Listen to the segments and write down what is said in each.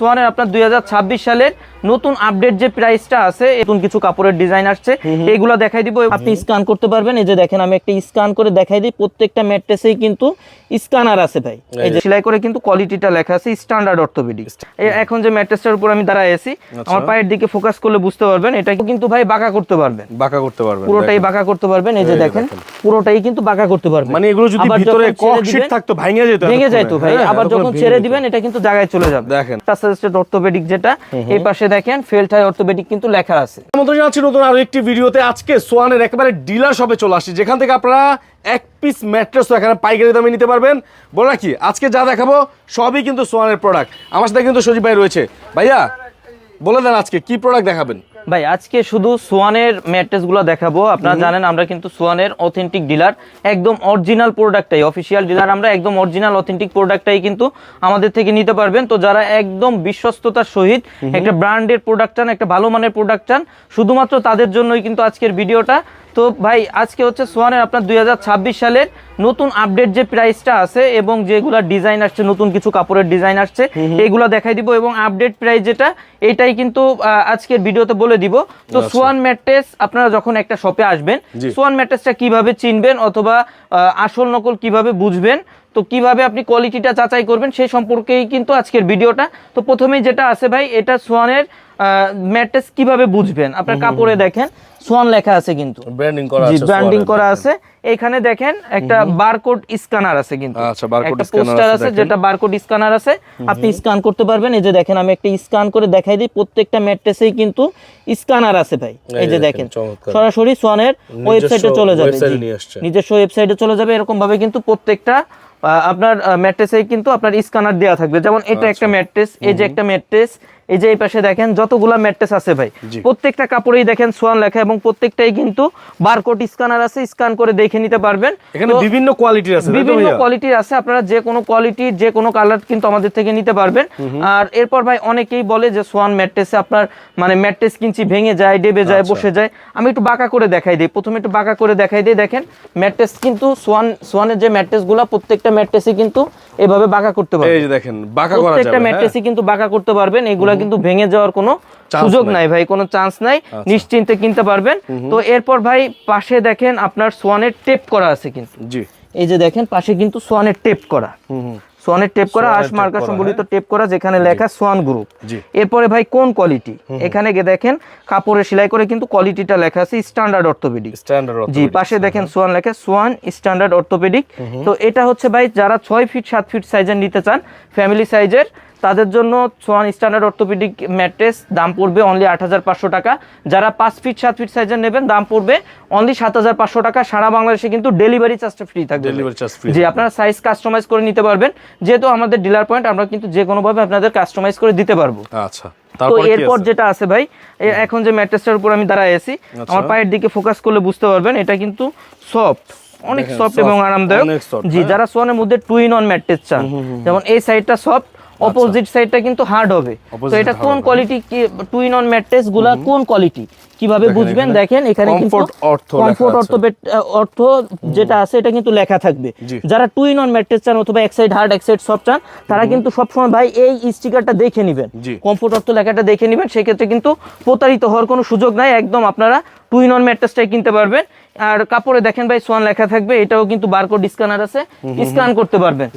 সোয়ানের আপনার 2026 সালের নতুন আপডেট যে প্রাইসটা আছে, নতুন কিছু কাপড়ের ডিজাইন আসছে, এইগুলো দেখাই দিব। আপনি স্ক্যান করতে পারবেন। এই যে দেখেন, আমি একটা স্ক্যান করে দেখাই দিই। প্রত্যেকটা ম্যাট্রেসেই কিন্তু স্ক্যানার আছে ভাই। এই যে সেলাই করে কিন্তু কোয়ালিটিটা লেখা আছে স্ট্যান্ডার্ড অর্থোপেডিক। এখন যে ম্যাট্রেসটার উপর আমি দাঁড়ায় আছি, আমার পায়ের দিকে ফোকাস করলে বুঝতে পারবেন এটা কিন্তু ভাই বাঁকা করতে পারবেন, পুরোটাই বাঁকা করতে পারবেন। এই যে দেখেন, পুরোটাই কিন্তু বাঁকা করতে পারবেন। মানে এগুলো যদি ভিতরে ককশিট থাকতো ভেঙে যেত ভাই। আবার যখন ছেড়ে দিবেন এটা কিন্তু জায়গায় চলে যাবে। দেখেন সাজেস্টেড অর্থোপেডিক, যেটা এই পাশে দেখেন ফেলটাই অর্থোপেডিক কিন্তু লেখা আছে। আমন্ত্রণ জানাচ্ছি নতুন আরো একটি ভিডিওতে। আজকে সোয়ানের একেবারে ডিলার শপে চলে আসছি, যেখান থেকে আপনারা এক পিস ম্যাট্রেস তো এখানে পাইকারি দামে নিতে পারবেন। বলে রাখি, আজকে যা দেখাবো সবই কিন্তু সোয়ানের প্রোডাক্ট। আমার সাথে কিন্তু সজীব ভাই রয়েছে। ভাইয়া বলে দেন আজকে কি প্রোডাক্ট দেখাবেন? ভাই আজকে শুধু সোয়ানের ম্যাট্রেস গুলো দেখাবো। আপনারা জানেন আমরা কিন্তু সোয়ানের অথেন্টিক ডিলার, একদম অরিজিনাল প্রোডাক্টটাই, অফিসিয়াল ডিলার আমরা, একদম অরিজিনাল অথেন্টিক প্রোডাক্টটাই কিন্তু আমাদের থেকে নিতে পারবেন। তো যারা একদম বিশ্বস্ততার সহিত একটা ব্র্যান্ডের প্রোডাক্ট চান, একটা ভালো মানের প্রোডাক্ট চান, শুধুমাত্র তাদের জন্যই কিন্তু আজকের ভিডিওটা। তো ভাই আজকে হচ্ছে সোয়ানের আপনার 2026 সালের নতুন আপডেট যে প্রাইসটা আছে এবং যেগুলা ডিজাইন আসছে, নতুন কিছু কাপড়ের ডিজাইন আসছে, এইগুলা দেখাই দিব। এবং আপডেট প্রাইস যেটা, এটাই কিন্তু আজকের ভিডিওতে বলে দিব। তো সোয়ান ম্যাট্রেস আপনারা যখন একটা শপে আসবেন, সোয়ান ম্যাট্রেসটা কিভাবে চিনবেন অথবা আসল নকল কিভাবে বুঝবেন, তো কিভাবে আপনি কোয়ালিটিটা যাচাই করবেন, সেই সম্পর্কেই কিন্তু আজকের ভিডিওটা। তো প্রথমেই যেটা আছে ভাই, এটা সোয়ানের ম্যাট্রেস কিভাবে বুঝবেন, আপনার কাপড়ে দেখেন সোয়ান লেখা আছে, কিন্তু ব্র্যান্ডিং করা আছে। এখানে দেখেন একটা বারকোড স্ক্যানার আছে, কিন্তু একটা পোস্টার আছে যেটা বারকোড স্ক্যানার আছে, আপনি স্ক্যান করতে পারবেন। এই যে দেখেন, আমি একটা স্ক্যান করে দেখাই দিই। প্রত্যেকটা ম্যাট্রেসেই কিন্তু স্ক্যানার আছে ভাই। এই যে দেখেন, সরাসরি সোয়ানের ওয়েবসাইটে চলে যাবে, নিজস্ব ওয়েবসাইটে চলে যাবে। এরকম ভাবে কিন্তু প্রত্যেকটা আপনার ম্যাট্রেসে কিন্তু আপনার স্ক্যানার দেওয়া থাকবে। যেমন এটা একটা ম্যাট্রেস, এই যে একটা ম্যাট্রেস, এই যে এই পাশে দেখেন যতগুলা ম্যাট্রেস আছে ভাই, প্রত্যেকটা কাপড়েই দেখেন সোয়ান লেখা এবং প্রত্যেকটাই কিন্তু বারকোড স্ক্যানার আছে, স্ক্যান করে দেখে নিতে পারবেন। এখানে বিভিন্ন কোয়ালিটির আছে, আপনারা যে কোনো কোয়ালিটির যে কোনো কালার কিন্তু আমাদের থেকে নিতে পারবেন। আর এরপর ভাই অনেকেই বলে যে সোয়ান ম্যাট্রেসে আপনার মানে ম্যাট্রেস কিনছি ভেঙে যায়, ডেবে যায়, বসে যায়। আমি একটু বাঁকা করে দেখাই দিই, প্রথমে একটু বাঁকা করে দেখাই দিই। দেখেন ম্যাট্রেস কিন্তু সোয়ানের যে ম্যাট্রেস গুলা, প্রত্যেকটা ম্যাট্রেসই কিন্তু এভাবে বাঁকা করতে পারবেন। এই যে দেখেন, বাঁকা করা যাবে, প্রত্যেকটা ম্যাট্রেসই কিন্তু বাঁকা করতে পারবেন। এগুলা কিন্তু ভেঙে যাওয়ার কোনো সুযোগ নাই ভাই, কোনো চান্স নাই, নিশ্চিন্তে কিনতে পারবেন। তো এরপর ভাই পাশে দেখেন আপনার সোয়ানের টেপ করা আছে, কিন্তু এই যে দেখেন পাশে কিন্তু সোয়ানের টেপ করা, সোয়ানের টেপ করা, আশ মার্কা সম্বলিত টেপ করা, যেখানে লেখা সোয়ান গ্রুপ। এরপরে ভাই কোন কোয়ালিটি, এখানে দেখেন কাপড়ে সেলাই করে কিন্তু কোয়ালিটিটা লেখা আছে স্ট্যান্ডার্ড অর্থোপেডিক। জি, পাশে দেখেন সোয়ান লেখা, সোয়ান স্ট্যান্ডার্ড অর্থোপেডিক। তো এটা হচ্ছে ভাই যারা 6 ফিট 7 ফিট সাইজের নিতে চান, ফ্যামিলি সাইজের, তাদের জন্য সোয়ান স্ট্যান্ডার্ড অর্থোপেডিক ম্যাট্রেস দাম পড়বে অনলি 8,500 টাকা। যারা 5 ফিট 7 ফিট সাইজের নেবেন দাম পড়বে অনলি 7,500 টাকা। সারা বাংলাদেশে কিন্তু ডেলিভারি চার্জটা ফ্রি থাকবে। জি, আপনারা সাইজ কাস্টমাইজ করে নিতে পারবেন। যেহেতু আমাদের ডিলার পয়েন্ট, আমরা কিন্তু যে কোনো ভাবে আপনাদের কাস্টমাইজ করে দিতে পারবো। আচ্ছা, তো এরপর যেটা আছে ভাই, এখন যে ম্যাট্রেসটার উপর আমি দাঁড়ায় আছি, আমার পায়ের দিকে ফোকাস করলে বুঝতে পারবেন এটা কিন্তু সফট, অনেক সফট এবং আরামদায়ক। জি, যারা সোয়ানের মধ্যে 2 in 1 ম্যাট্রেস চান, যেমন এই সাইডটা সফট, অপোজিট সাইডটা কিন্তু হার্ড হবে। তো এটা কোন কোয়ালিটি, 2 in 1 ম্যাট্রেস গুলা কোন কোয়ালিটি কিভাবে বুঝবেন, দেখেন এখানে কিন্তু কমফোর্ট অর্থ যেটা আছে এটা কিন্তু লেখা থাকবে। যারা 2 in 1 ম্যাট্রেস চান অথবা এক সাইড হার্ড এক সাইড সফট চান, তারা কিন্তু সবসময় ভাই এই স্টিকারটা দেখে নেবেন, কমফোর্ট অর্থ লেখাটা দেখে নেবেন। সেক্ষেত্রে কিন্তু প্রতারিত হওয়ার কোনো সুযোগ নাই, একদম আপনারা 2 in 1 ম্যাট্রেসটাই কিনতে পারবেন। আর কাপড়ে দেখেন ভাই সোয়ান লেখা থাকবে, এটাও কিন্তু বারকোড স্ক্যানার আছে, স্ক্যান করতে পারবেন।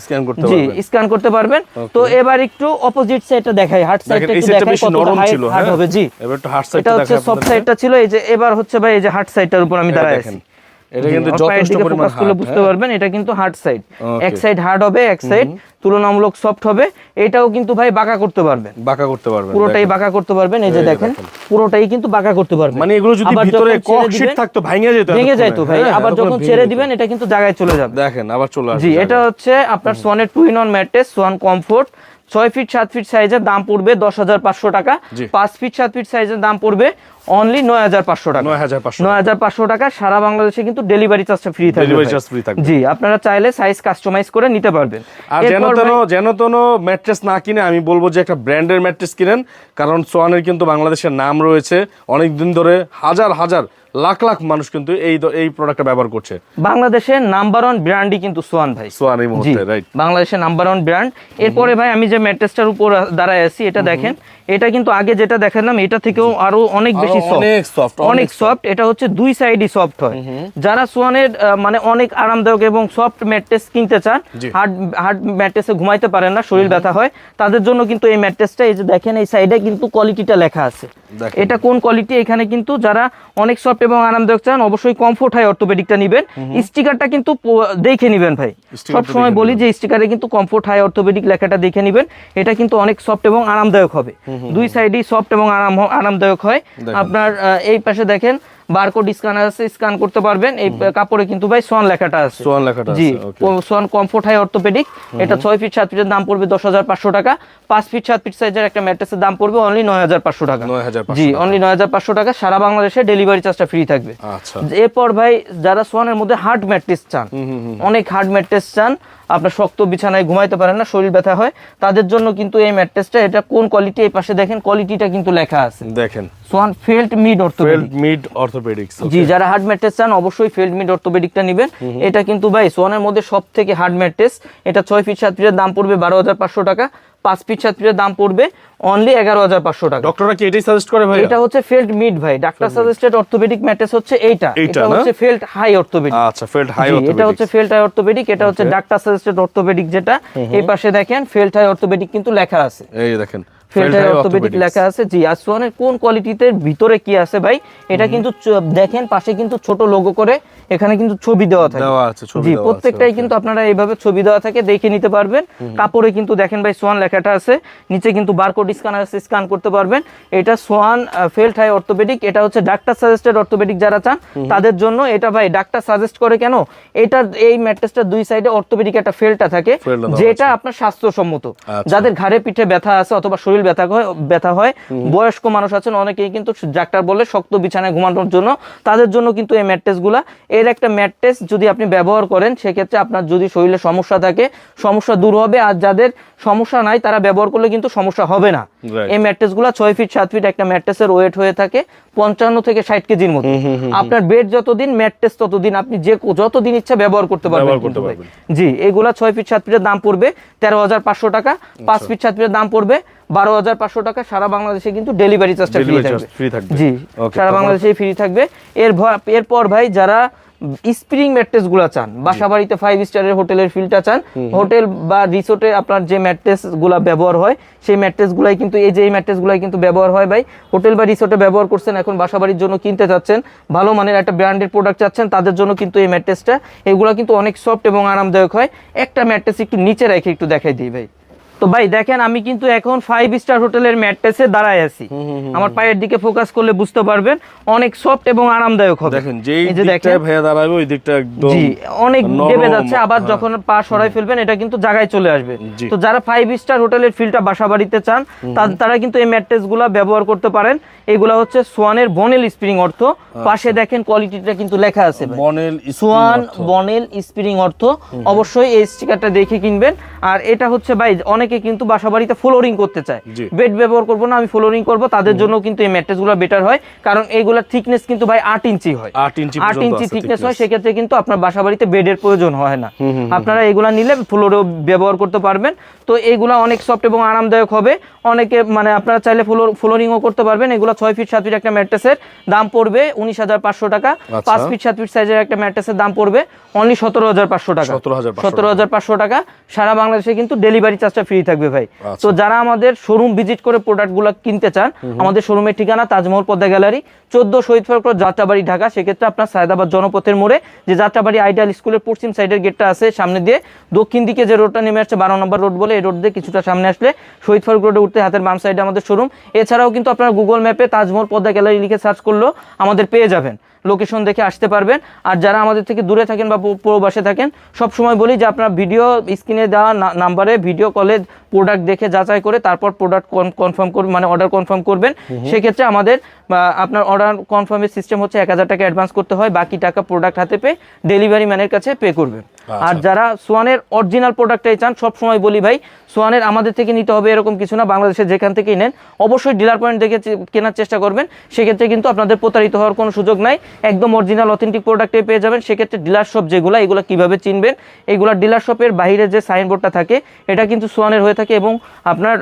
জি, স্ক্যান করতে পারবেন। তো এবার একটু অপোজিট সাইডটা দেখাই, হার্ড সাইডটা একটু দেখাই কতটা হার্ড হবে। জি, এবার একটু হার্ড সাইডটা এটা হচ্ছে সফট সাইডটা ছিল। এই যে এবার হচ্ছে ভাই এই যে হার্ড সাইডটার উপর আমি দাঁড়ায় আছি, এটা কিন্তু যথেষ্ট পরিমাণ হার্ড, বুঝতে পারবেন এটা কিন্তু হার্ড সাইড। এক সাইড হার্ড হবে, এক সাইড তুলনামূলক সফট হবে। এটাও কিন্তু ভাই বাঁকা করতে পারবেন, পুরোটাই বাঁকা করতে পারবেন। এই যে দেখেন, পুরোটাই কিন্তু বাঁকা করতে পারবেন। মানে এগুলো যদি ভিতরে ককশিট থাকতো ভেঙে যেত ভাই। আবার যখন ছেড়ে দিবেন এটা কিন্তু জায়গায় চলে যাবে। দেখেন আবার চলে আসবে। জি, এটা হচ্ছে আপনার সোয়ানের 2 in 1 mattress, Swan comfort. 6 feet 7 feet সাইজের দাম পড়বে 10,500 টাকা। 5 ফিট 7 ফিট সাইজের দাম পড়বে অনলি 9,500 টাকা। 9,500 টাকা। সারা বাংলাদেশে কিন্তু ডেলিভারি চার্জটা ফ্রি থাকবে। জি, আপনারা চাইলে সাইজ কাস্টমাইজ করে নিতে পারবেন। আর যেন তেন ম্যাট্রেস না কিনে আমি বলবো যে একটা ব্র্যান্ডের ম্যাট্রেস কিনেন, কারণ সোয়ানের কিন্তু বাংলাদেশের নাম রয়েছে, অনেক দিন ধরে হাজার হাজার লাখ লাখ মানুষ কিন্তু এই প্রোডাক্টটা ব্যবহার করছে। বাংলাদেশের নাম্বার 1 ব্র্যান্ডই কিন্তু সোয়ান ভাই। সোয়ান এই মুহূর্তে রাইট, বাংলাদেশের নাম্বার 1 ব্র্যান্ড। এরপরে ভাই আমি যে ম্যাট্রেসটার উপর দাঁড়ায় আছি এটা দেখেন, এটা কিন্তু আগে যেটা দেখালাম এটা থেকেও আরো অনেক বেশি সফট, অনেক সফট। এটা হচ্ছে দুই সাইডই সফট হয়। যারা সোয়ানের মানে অনেক আরামদায়ক এবং সফট ম্যাট্রেস কিনতে চান, হার্ড ম্যাট্রেসে ঘুমাইতে পারেন না, শরীর ব্যথা হয়, তাদের জন্য কিন্তু এই ম্যাট্রেসটা, এই যে দেখেন এই সাইডে কিন্তু কোয়ালিটিটা লেখা আছে, এটা কোন কোয়ালিটি। এখানে কিন্তু যারা অনেক সফট এবং আরামদায়ক চান অবশ্যই কমফোর্ট হাই অর্থোপেডিকটা নেবেন। স্টিকারটা কিন্তু দেখে নেবেন ভাই, সব সময় বলি যে স্টিকারে কিন্তু কমফোর্ট হাই অর্থোপেডিক লেখাটা দেখে নেবেন। এটা কিন্তু অনেক সফট এবং আরামদায়ক হবে, দুই সাইডই সফট এবং আরামদায়ক হয়। আপনার এই পাশে দেখেন বারকোড স্ক্যানার আছে, স্ক্যান করতে পারবেন। এই কাপড়ে কিন্তু ভাই সোয়ান লেখাটা আছে, সোয়ান লেখাটা আছে। জি, সোয়ান কমফোর্ট হাই অর্থোপেডিক। এটা 6 ফিট 7 ফিটের দাম পড়বে 10,500 টাকা। 5 ফিট 7 ফিট সাইজের একটা ম্যাট্রেসের দাম পড়বে অনলি 9,500 টাকা। জি, অনলি 9,500 টাকা। সারা বাংলাদেশে ডেলিভারি চার্জটা ফ্রি থাকবে। আচ্ছা, এরপর ভাই যারা সোয়ানের মধ্যে হার্ড ম্যাট্রেস চান, অনেক হার্ড ম্যাট্রেস চান, আপনার শক্ত বিছানায় ঘুমাইতে পারেন না, শরীর ব্যথা হয়, তাদের জন্য কিন্তু এই ম্যাট্রেসটা, এটা কোন কোয়ালিটি, এই পাশে দেখেন কোয়ালিটিটা কিন্তু লেখা আছে, দেখেন সোয়ান ফেল্ট মিড অর্থোপেডিক্স। জি, যারা হার্ড ম্যাট্রেস চান অবশ্যই ফেল্ট মিড অর্থোপেডিকটা নেবেন। এটা কিন্তু ভাই সোয়ানের মধ্যে সবথেকে হার্ড ম্যাট্রেস। এটা 6 ফিট 7 ফিটের দাম পড়বে 12,500 টাকা। 5 ফিট 7 ফিটের দাম পড়বে অনলি 11,500 টাকা। ডক্টররা কি এটাই সাজেস্ট করে ভাই? এটা হচ্ছে ফেল্ট মিড ভাই, ডাক্তার সাজেস্টেড অর্থোপেডিক ম্যাট্রেস হচ্ছে এইটা। এটা হচ্ছে ফেল্ট হাই অর্থোপেডিক। আচ্ছা, ফেল্ট হাই অর্থোপেডিক, এটা হচ্ছে ফেল্ট হাই অর্থোপেডিক। এটা হচ্ছে ডাক্তার সাজেস্টেড অর্থোপেডিক যেটা। এই পাশে দেখেন ফেল্ট হাই অর্থোপেডিক কিন্তু লেখা আছে, এই দেখেন ফেল্ট হাই অর্থোপেডিক লেখা আছে। জি, আর সোয়ানের কোন কোয়ালিটিতে ভিতরে কি আছে ভাই, এটা কিন্তু দেখেন পাশে কিন্তু ছোট লোগো করে এখানে কিন্তু ছবি দেওয়া থাকে। জি, প্রত্যেকটাই কিন্তু আপনারা এইভাবে ছবি দেওয়া থাকে, দেখে নিতে পারবেন। কাপড়ে কিন্তু দেখেন ভাই সোয়ান লেখাটা আছে, নিচে কিন্তু বারকোড স্ক্যানার আছে, স্ক্যান করতে পারবেন। এটা সোয়ান ফেল্ট হাই অর্থোপেডিক। এটা হচ্ছে ডাক্তার সাজেস্টেড অর্থোপেডিক যারা চান তাদের জন্য। এটা ভাই ডাক্তার সাজেস্ট করে কেন, এটা এই ম্যাট্রেসটা দুই সাইডে অর্থোপেডিক একটা ফেল্টটা থাকে, যেটা আপনার স্বাস্থ্যসম্মত। যাদের ঘাড়ে পিঠে ব্যথা আছে অথবা শরীর ব্যথা হয়, বয়স্ক মানুষ আছেন অনেকেই কিন্তু ডাক্তার বলে শক্ত বিছানায় ঘুমানোর জন্য, তাদের জন্য কিন্তু এই ম্যাট্রেসগুলা। এর একটা ম্যাট্রেস যদি আপনি ব্যবহার করেন সেক্ষেত্রে আপনার যদি শরীরে সমস্যা থাকে সমস্যা দূর হবে, আর যাদের সমস্যা নাই তারা ব্যবহার করলে কিন্তু সমস্যা হবে না। এই ম্যাট্রেসগুলো 6 ফিট 7 ফিট একটা ম্যাট্রেসের ওয়েট হয়ে থাকে 55 থেকে 60 কেজির মতো। আপনার বেড যতদিন ম্যাট্রেস ততদিন, আপনি যতদিন ইচ্ছা ব্যবহার করতে পারবেন। জি, এগুলা 6 ফিট 7 ফিটের দাম পড়বে 13,500 টাকা। 5 ফিট 7 ফিটের দাম পড়বে 12,500 টাকা। সারা বাংলাদেশে কিন্তু ডেলিভারি চার্জটা ফ্রি থাকবে। জি, সারা বাংলাদেশে ফ্রি থাকবে। এরপর ভাই যারা স্প্রিং ম্যাট্রেস গুলা চান, বাসা বাড়িতে 5 স্টারের হোটেলের ফিলটা চান, হোটেল বা রিসোর্টে আপনার যে ম্যাট্রেস গুলা ব্যবহার হয় সেই ম্যাট্রেস গুলাই কিন্তু, এই যে এই ম্যাট্রেস গুলাই কিন্তু ব্যবহার হয় ভাই। হোটেল বা রিসোর্টে ব্যবহার করছেন, এখন বাসা বাড়ির জন্য কিনতে চাচ্ছেন, ভালো মানের একটা ব্র্যান্ডের প্রোডাক্ট চাচ্ছেন, তাদের জন্য কিন্তু এই ম্যাট্রেসটা, এগুলা কিন্তু অনেক সফট এবং আরামদায়ক হয়। একটা ম্যাট্রেস একটু নিচে রেখে একটু দেখাই দিই ভাই। তো ভাই দেখেন আমি কিন্তু এখন 5 স্টার হোটেলের ম্যাট্রেসে দাঁড়ায় আছি, আমার পায়ের দিকে ফোকাস করলে বুঝতে পারবেন অনেক সফট এবং আরামদায়ক হবে। দেখেন যেই দিকটায় ভাইয়া দাঁড়াবে ওই দিকটা একদম জি অনেক দেবে যাচ্ছে, আবার যখন পা সরাই ফেলবেন এটা কিন্তু জায়গায় চলে আসবে। তো যারা 5 স্টার হোটেলের ফিলটা বাসা বাড়িতে চান তারা কিন্তু এই ম্যাট্রেসগুলো ব্যবহার করতে পারেন। এগুলা হচ্ছে সোয়ানের বনেল স্প্রিং অর্থ, পাশে দেখেন কোয়ালিটিটা কিন্তু লেখা আছে সোয়ান বনেল স্প্রিং অর্থ। অবশ্যই এই স্টিকারটা দেখে কিনবেন। আর এটা হচ্ছে ভাই অনেকে কিন্তু বাসা বাড়িতে ফ্লোরিং করতে চায়, বেড ব্যবহার করবো না আমি ফ্লোরিং করবো, তাদের জন্য কিন্তু এই ম্যাট্রেসগুলো বেটার হয়, কারণ এইগুলোর থিকনেস কিন্তু ভাই 8 ইঞ্চি হয়, 8 ইঞ্চি থিকনেস হয়। সেক্ষেত্রে কিন্তু আপনার বাসা বাড়িতে বেডের প্রয়োজন হয় না, আপনারা এগুলা নিলে ফ্লোরেও ব্যবহার করতে পারবেন। তো এগুলা অনেক সফট এবং আরামদায়ক হবে। অনেকে মানে আপনারা চাইলে ফ্লোরিংও করতে পারবেন। এগুলা 6 ফিট 7 ফিট একটা ম্যাট্রেসের দাম পড়বে 19,500 টাকা। 5 ফিট 7 ফিট সাইজের একটা ম্যাট্রেসের দাম পড়বে অনলি 17,500 টাকা। 17,500 টাকা। সারা বাংলাদেশে কিন্তু ডেলিভারি চার্জটা ফ্রি থাকবে ভাই। তো যারা আমাদের শোরুম ভিজিট করে প্রোডাক্টগুলো কিনতে চান, আমাদের শোরুমের ঠিকানা তাজমহল পদ্মা গ্যালারি 14 শহীদ ফারুক রোড, যাত্রাবাড়ি, ঢাকা। সেক্ষেত্রে আপনার সায়দাবাদ জনপথের মোড়ে যে যাত্রাবাড়ি আইডিয়াল স্কুলের পশ্চিম সাইডের গেটটা আছে, সামনে দিয়ে দক্ষিণ দিকে যে রোডটা নেমে আসছে 12 নম্বর রোড বলে, এই রোড দিয়ে কিছুটা সামনে আসলে শহীদ ফারুক রোডে উঠতে হাতের বাম সাইডে আমাদের শোরুম। এছাড়াও কিন্তু আপনারা গুগল ম্যাপে তাজমহল পদ্মা গ্যালারি লিখে সার্চ করলেও আমাদের পেয়ে যাবেন, লোকেশন দেখে আসতে পারবেন। আর যারা আমাদের থেকে দূরে থাকেন বা প্রবাসে থাকেন, সব সময় বলি যে আপনারা ভিডিও স্ক্রিনে দেওয়া নাম্বারে ভিডিও কলে প্রোডাক্ট দেখে যাচাই করে তারপর প্রোডাক্ট কনফার্ম করবেন, মানে অর্ডার কনফার্ম করবেন। সেক্ষেত্রে আমাদের আপনার অর্ডার কনফার্মের সিস্টেম হচ্ছে 1,000 টাকা অ্যাডভান্স করতে হয়, বাকি টাকা প্রোডাক্ট হাতে পেয়ে ডেলিভারি ম্যানের কাছে পে করবেন। আর যারা সোয়ানের অরিজিনাল প্রোডাক্টটাই চান, সব সময় বলি ভাই সোয়ানের আমাদের থেকে নিতে হবে এরকম কিছু না, বাংলাদেশে যেখান থেকেই নেন অবশ্যই ডিলার পয়েন্ট দেখে কেনার চেষ্টা করবেন, সেক্ষেত্রে কিন্তু আপনাদের প্রতারিত হওয়ার কোনো সুযোগ নাই, একদম অরিজিনাল অথেন্টিক প্রোডাক্টে পেয়ে যাবেন। সেক্ষেত্রে ডিলার শপ যেগুলো, এগুলো কিভাবে চিনবেন, এগুলো ডিলার শপের বাইরে যে সাইনবোর্ডটা থাকে এটা কিন্তু সোয়ানের হয়ে থাকে, এবং আপনার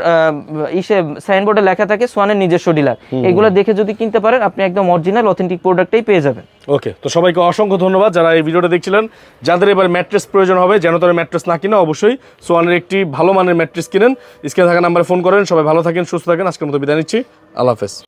সাইনবোর্ডে লেখা থাকে সোয়ানের নিজস্ব ডিলার, এগুলো দেখে যদি কিনতে পারেন আপনি একদম অরিজিনাল অথেন্টিক প্রোডাক্টটাই পেয়ে যাবেন। ওকে, তো সবাইকে অসংখ্য ধন্যবাদ যারা এই ভিডিওটা দেখছিলেন। যাদের এবার ম্যাট্রেস প্রয়োজন হবে, যেন তারা ম্যাট্রেস না কিনে অবশ্যই সোয়ানের একটি ভালো মানের ম্যাট্রেস কিনেন। স্ক্রিনে থাকা নাম্বারে ফোন করেন। সবাই ভালো থাকেন, সুস্থ থাকেন। আজকের মতো বিদায় নিচ্ছি, আল্লাহ হাফেজ।